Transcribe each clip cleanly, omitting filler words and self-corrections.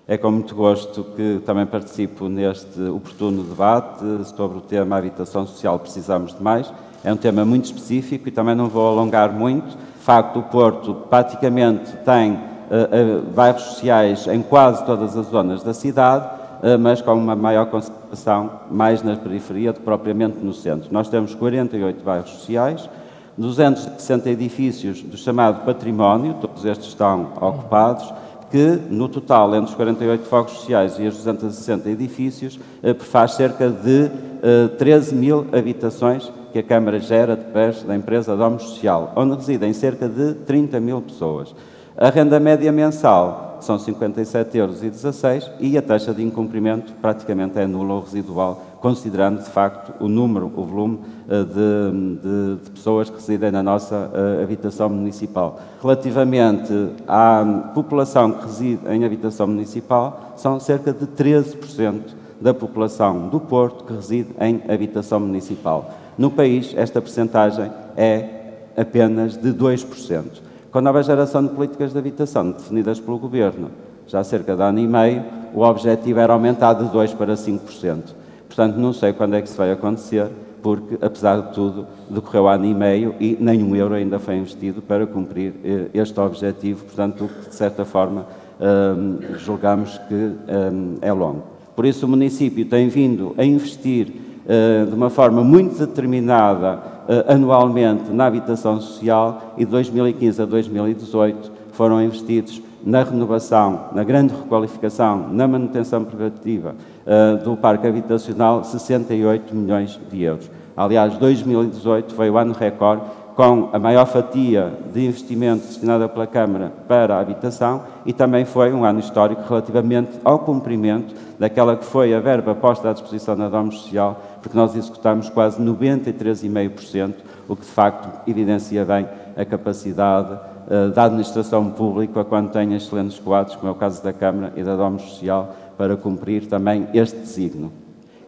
É com muito gosto que também participo neste oportuno debate sobre o tema habitação social precisamos de mais. É um tema muito específico e também não vou alongar muito. De facto, o Porto praticamente tem bairros sociais em quase todas as zonas da cidade, mas com uma maior concentração mais na periferia do que propriamente no centro. Nós temos 48 bairros sociais, 260 edifícios do chamado património, todos estes estão ocupados, que, no total, entre os 48 fogos sociais e os 260 edifícios, faz cerca de 13 mil habitações que a Câmara gera através da empresa Domus Social, onde residem cerca de 30 mil pessoas. A renda média mensal são 57,16 € e a taxa de incumprimento praticamente é nula ou residual, considerando, de facto, o número, o volume de pessoas que residem na nossa habitação municipal. Relativamente à população que reside em habitação municipal, são cerca de 13% da população do Porto que reside em habitação municipal. No país, esta percentagem é apenas de 2%. Com a nova geração de políticas de habitação definidas pelo Governo, já há cerca de ano e meio, o objetivo era aumentar de 2% para 5%. Portanto, não sei quando é que isso vai acontecer, porque, apesar de tudo, decorreu ano e meio e nenhum euro ainda foi investido para cumprir este objetivo, portanto, de certa forma, julgamos que é longo. Por isso, o município tem vindo a investir de uma forma muito determinada anualmente na habitação social e de 2015 a 2018 foram investidos na renovação, na grande requalificação, na manutenção preventiva do parque habitacional, 68 milhões de euros. Aliás, 2018 foi o ano recorde com a maior fatia de investimento destinada pela Câmara para a habitação e também foi um ano histórico relativamente ao cumprimento daquela que foi a verba posta à disposição da Domus Social, porque nós executamos quase 93,5%, o que de facto evidencia bem a capacidade da administração pública quando tem excelentes quadros, como é o caso da Câmara e da Domus Social, para cumprir também este desígnio.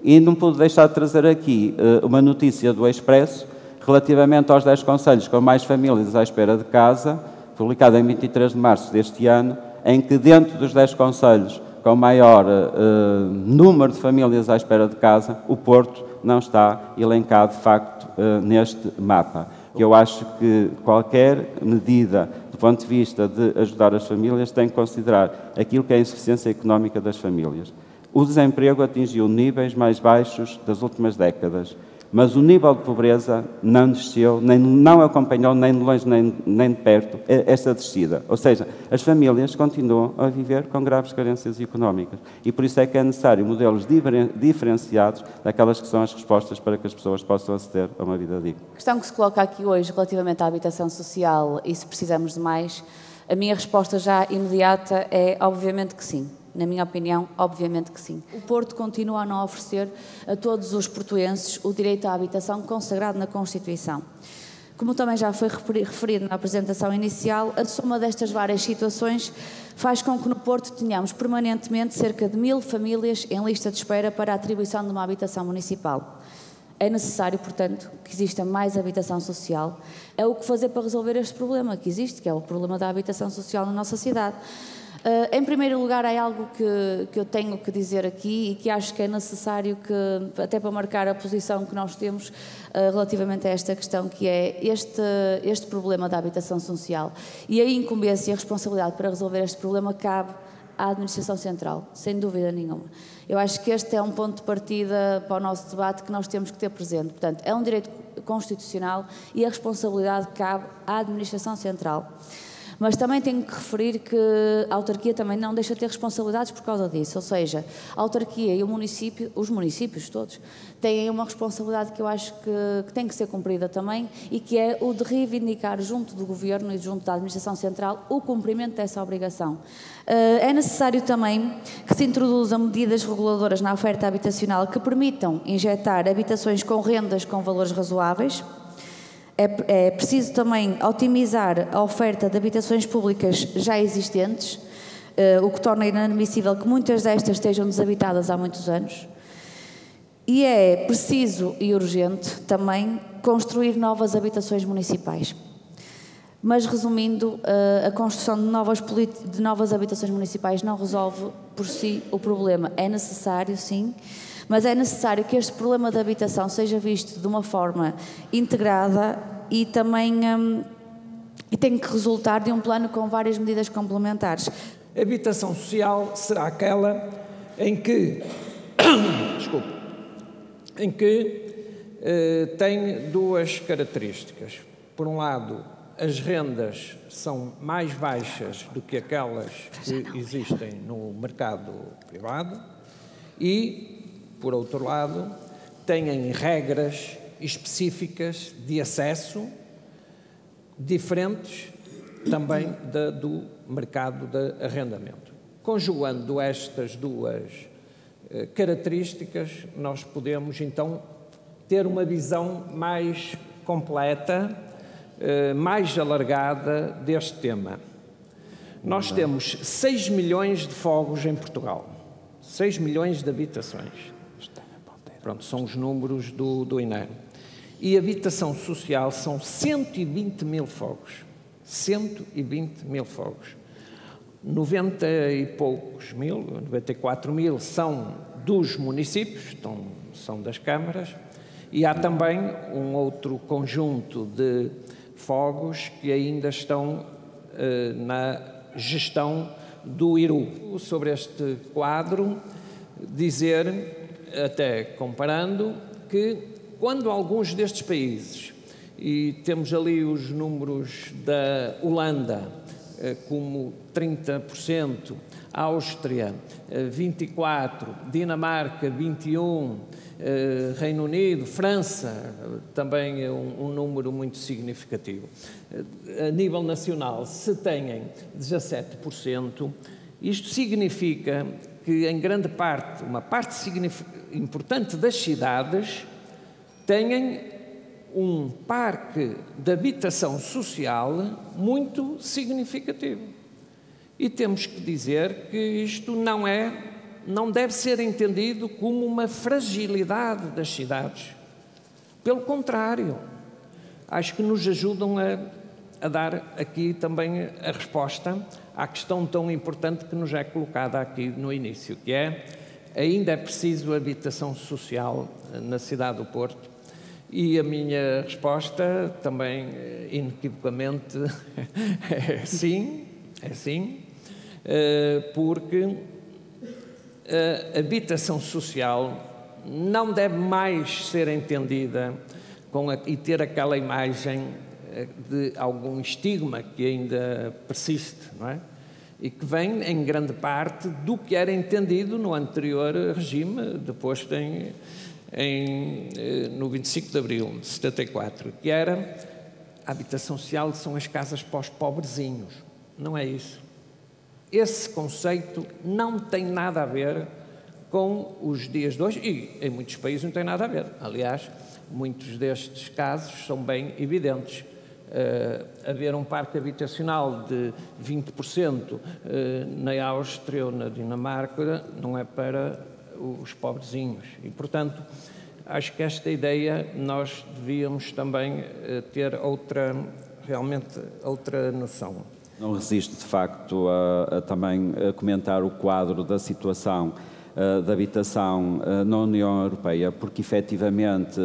E não pude deixar de trazer aqui uma notícia do Expresso, relativamente aos 10 concelhos com mais famílias à espera de casa, publicada em 23 de março deste ano, em que dentro dos 10 concelhos com maior número de famílias à espera de casa, o Porto não está elencado, de facto, neste mapa. Eu acho que qualquer medida, do ponto de vista de ajudar as famílias, tem que considerar aquilo que é a insuficiência económica das famílias. O desemprego atingiu níveis mais baixos das últimas décadas, mas o nível de pobreza não desceu, não acompanhou nem de longe nem de perto esta descida. Ou seja, as famílias continuam a viver com graves carências económicas e por isso é que é necessário modelos diferenciados daquelas que são as respostas para que as pessoas possam aceder a uma vida digna. A questão que se coloca aqui hoje relativamente à habitação social e se precisamos de mais, a minha resposta já imediata é obviamente que sim. Na minha opinião, obviamente que sim. O Porto continua a não oferecer a todos os portuenses o direito à habitação consagrado na Constituição. Como também já foi referido na apresentação inicial, a soma destas várias situações faz com que no Porto tenhamos permanentemente cerca de 1000 famílias em lista de espera para a atribuição de uma habitação municipal. É necessário, portanto, que exista mais habitação social. É o que fazer para resolver este problema que existe, que é o problema da habitação social na nossa cidade. Em primeiro lugar, há algo que eu tenho que dizer aqui e que acho que é necessário, até para marcar a posição que nós temos relativamente a esta questão, que é este problema da habitação social. E a incumbência e a responsabilidade para resolver este problema cabe à Administração Central, sem dúvida nenhuma. Eu acho que este é um ponto de partida para o nosso debate que nós temos que ter presente. Portanto, é um direito constitucional e a responsabilidade cabe à Administração Central. Mas também tenho que referir que a autarquia também não deixa de ter responsabilidades por causa disso, ou seja, a autarquia e o município, os municípios todos, têm uma responsabilidade que eu acho que tem que ser cumprida também e que é o de reivindicar junto do Governo e junto da Administração Central o cumprimento dessa obrigação. É necessário também que se introduzam medidas reguladoras na oferta habitacional que permitam injetar habitações com rendas com valores razoáveis. É preciso também otimizar a oferta de habitações públicas já existentes, o que torna inadmissível que muitas destas estejam desabitadas há muitos anos. E é preciso e urgente também construir novas habitações municipais. Mas, resumindo, a construção de novas habitações municipais não resolve por si o problema. É necessário, sim, mas é necessário que este problema da habitação seja visto de uma forma integrada e também tem que resultar de um plano com várias medidas complementares. A habitação social será aquela em que, tem duas características. Por um lado, as rendas são mais baixas do que aquelas que existem no mercado privado e, por outro lado, têm regras específicas de acesso diferentes também do mercado de arrendamento. Conjugando estas duas características, nós podemos, então, ter uma visão mais completa, mais alargada deste tema. Nós temos 6 milhões de fogos em Portugal, 6 milhões de habitações. Pronto, são os números do INEM. E habitação social são 120 mil fogos. 120 mil fogos. 90 e poucos mil, 94 mil são dos municípios, são das câmaras, e há também um outro conjunto de fogos que ainda estão na gestão do IRU. Sobre este quadro, dizer, até comparando, que quando alguns destes países, e temos ali os números da Holanda, como 30%, Áustria 24%, Dinamarca 21%, Reino Unido, França também é um número muito significativo. A nível nacional, se têm 17%, isto significa que em grande parte, uma parte importante das cidades têm um parque de habitação social muito significativo. E temos que dizer que isto não deve ser entendido como uma fragilidade das cidades. Pelo contrário, acho que nos ajudam a dar aqui também a resposta à questão tão importante que nos é colocada aqui no início, que é, ainda é preciso habitação social na cidade do Porto. E a minha resposta também, inequivocamente, é sim, porque a habitação social não deve mais ser entendida e ter aquela imagem de algum estigma que ainda persiste, não é? E que vem, em grande parte, do que era entendido no anterior regime, depois no 25 de abril de 74, que era a habitação social são as casas para os pobrezinhos. Não é isso. Esse conceito não tem nada a ver com os dias de hoje e em muitos países não tem nada a ver. Aliás, muitos destes casos são bem evidentes. Haver um parque habitacional de 20% na Áustria ou na Dinamarca não é para os pobrezinhos. E, portanto, acho que esta ideia nós devíamos também ter realmente outra noção. Não resisto, de facto, a também comentar o quadro da situação da habitação na União Europeia, porque efetivamente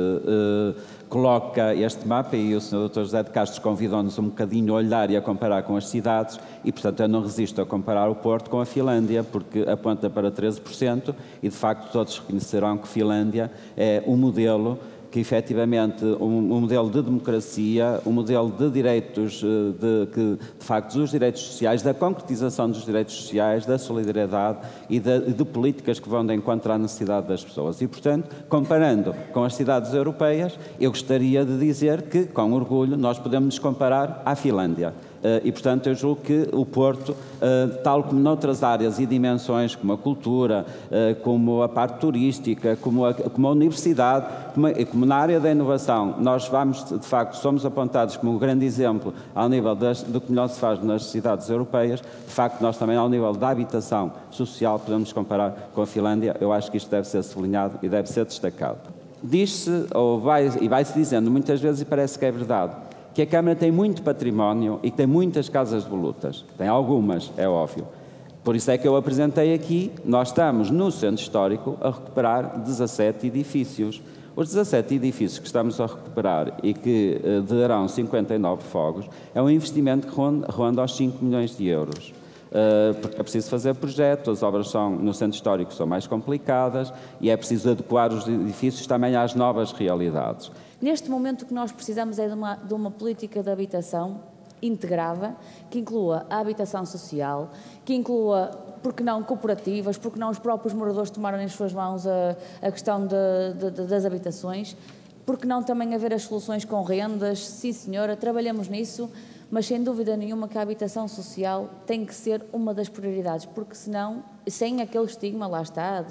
coloca este mapa, e o Sr. Dr. José de Castro convidou-nos um bocadinho a olhar e a comparar com as cidades, e portanto eu não resisto a comparar o Porto com a Finlândia, porque aponta para 13%, e de facto todos reconhecerão que Finlândia é um modelo que efetivamente um modelo de democracia, um modelo de direitos, de facto dos direitos sociais, da concretização dos direitos sociais, da solidariedade e de políticas que vão de encontro à necessidade das pessoas. E, portanto, comparando com as cidades europeias, eu gostaria de dizer que, com orgulho, nós podemos nos comparar à Finlândia. E, portanto, eu julgo que o Porto, tal como noutras áreas e dimensões, como a cultura, como a parte turística, como a universidade, como na área da inovação, nós de facto, somos apontados como um grande exemplo ao nível do que melhor se faz nas cidades europeias. De facto, nós também, ao nível da habitação social, podemos comparar com a Finlândia. Eu acho que isto deve ser sublinhado e deve ser destacado. Diz-se, vai-se dizendo muitas vezes, e parece que é verdade, que a Câmara tem muito património e que tem muitas casas de volutas. Tem algumas, é óbvio. Por isso é que eu apresentei aqui, nós estamos no Centro Histórico a recuperar 17 edifícios. Os 17 edifícios que estamos a recuperar e que darão 59 fogos, é um investimento que ronda aos 5 milhões de euros. Porque é preciso fazer projetos, as obras no Centro Histórico são mais complicadas e é preciso adequar os edifícios também às novas realidades. Neste momento o que nós precisamos é de uma política de habitação integrada, que inclua a habitação social, que inclua, porque não, cooperativas, porque não os próprios moradores tomarem nas suas mãos a questão das habitações, porque não também haver as soluções com rendas. Sim senhora, trabalhamos nisso, mas sem dúvida nenhuma que a habitação social tem que ser uma das prioridades, porque senão, sem aquele estigma, lá está,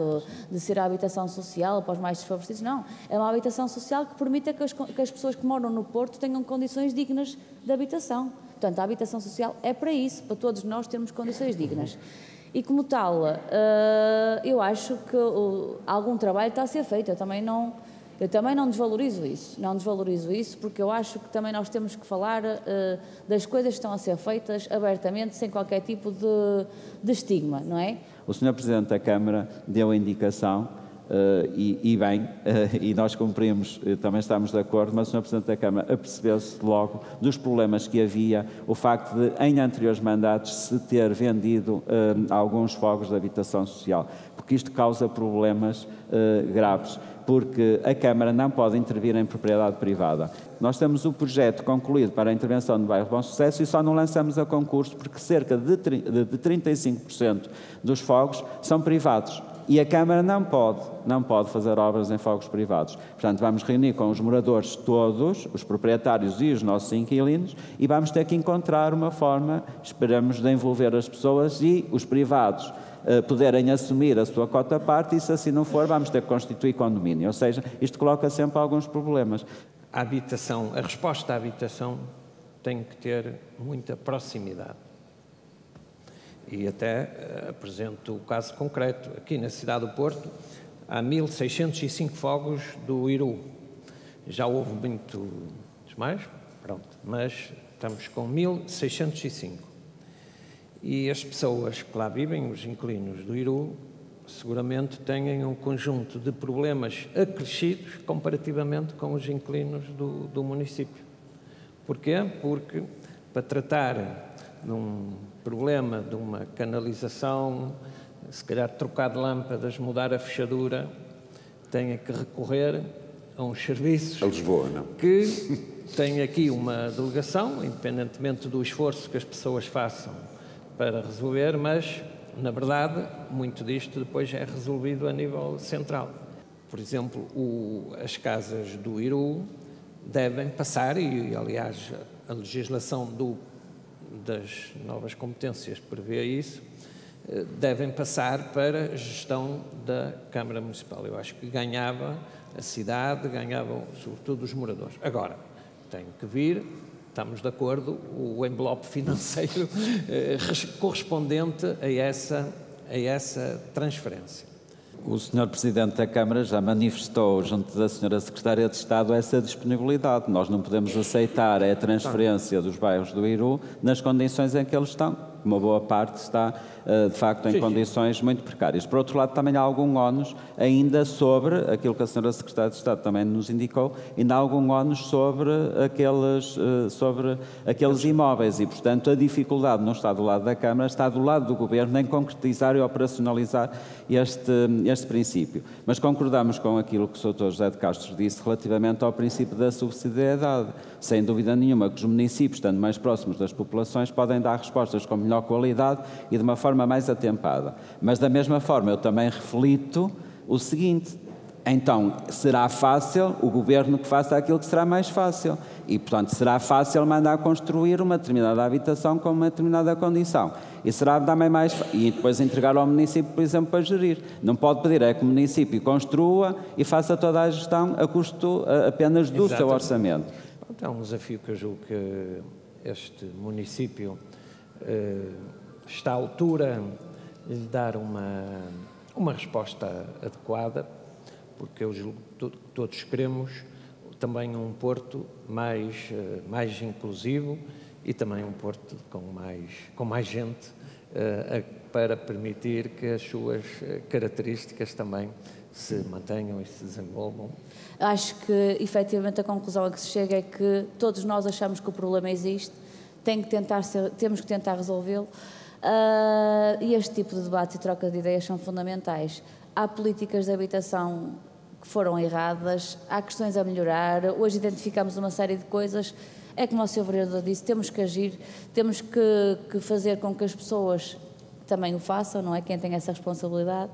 de ser a habitação social para os mais desfavorecidos, não. É uma habitação social que permita que as pessoas que moram no Porto tenham condições dignas de habitação. Portanto, a habitação social é para isso, para todos nós termos condições dignas. E como tal, eu acho que algum trabalho está a ser feito. Eu também não desvalorizo isso, porque eu acho que também nós temos que falar das coisas que estão a ser feitas abertamente, sem qualquer tipo de estigma, não é? O Sr. Presidente da Câmara deu a indicação, e nós cumprimos, também estamos de acordo, mas o Sr. Presidente da Câmara apercebeu-se logo dos problemas que havia, o facto de, em anteriores mandatos, se ter vendido alguns fogos de habitação social, porque isto causa problemas graves, porque a Câmara não pode intervir em propriedade privada. Nós temos o projeto concluído para a intervenção no bairro Bom Sucesso e só não lançamos a concurso porque cerca de 35% dos fogos são privados. E a Câmara não pode fazer obras em fogos privados. Portanto, vamos reunir com os moradores todos, os proprietários e os nossos inquilinos, e vamos ter que encontrar uma forma, esperamos, de envolver as pessoas e os privados poderem assumir a sua cota-parte, e se assim não for, vamos ter que constituir condomínio. Ou seja, isto coloca sempre alguns problemas. A resposta à habitação tem que ter muita proximidade. E até apresento o caso concreto. Aqui na cidade do Porto há 1.605 fogos do Iru. Já houve muitos mais, pronto, mas estamos com 1.605. E as pessoas que lá vivem, os inquilinos do Iru, seguramente têm um conjunto de problemas acrescidos comparativamente com os inquilinos do município. Porquê? Porque para tratar de um problema de uma canalização, se calhar trocar de lâmpadas, mudar a fechadura, tenha que recorrer a uns serviços que têm aqui uma delegação, independentemente do esforço que as pessoas façam para resolver, mas, na verdade, muito disto depois é resolvido a nível central. Por exemplo, as casas do Iru devem passar, e aliás a legislação das novas competências prevê isso, devem passar para a gestão da Câmara Municipal. Eu acho que ganhava a cidade, ganhavam sobretudo os moradores. Agora, tem que vir, estamos de acordo, o envelope financeiro correspondente a essa transferência. O Sr. Presidente da Câmara já manifestou, junto da Sra. Secretária de Estado, essa disponibilidade. Nós não podemos aceitar a transferência dos bairros do Iru nas condições em que eles estão. Uma boa parte está, de facto, em condições muito precárias. Por outro lado, também há algum ónus ainda sobre aquilo que a Sra. Secretária de Estado também nos indicou, ainda há algum ónus sobre aqueles imóveis e, portanto, a dificuldade não está do lado da Câmara, está do lado do Governo em concretizar e operacionalizar este princípio. Mas concordamos com aquilo que o Sr. José de Castro disse relativamente ao princípio da subsidiariedade. Sem dúvida nenhuma que os municípios, estando mais próximos das populações, podem dar respostas com melhor qualidade e de uma forma mais atempada. Mas, da mesma forma, eu também reflito o seguinte: então, será fácil o Governo que faça aquilo que será mais fácil. E, portanto, será fácil mandar construir uma determinada habitação com uma determinada condição. E será também mais e depois entregar ao município, por exemplo, para gerir. Não pode pedir é que o município construa e faça toda a gestão a custo apenas do seu orçamento. É um desafio que eu julgo que este município está à altura de lhe dar uma resposta adequada, porque eu julgo que todos queremos também um Porto mais inclusivo e também um Porto com mais gente para permitir que as suas características também se mantenham e se desenvolvam. Acho que, efetivamente, a conclusão a que se chega é que todos nós achamos que o problema existe, temos que tentar resolvê-lo, e este tipo de debate e troca de ideias são fundamentais. Há políticas de habitação que foram erradas, há questões a melhorar, hoje identificamos uma série de coisas, é como o Sr. Vereador disse, temos que agir, temos que fazer com que as pessoas também o façam, não é? Quem tem essa responsabilidade.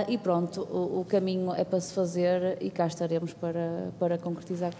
E pronto, o caminho é para se fazer e cá estaremos para concretizar.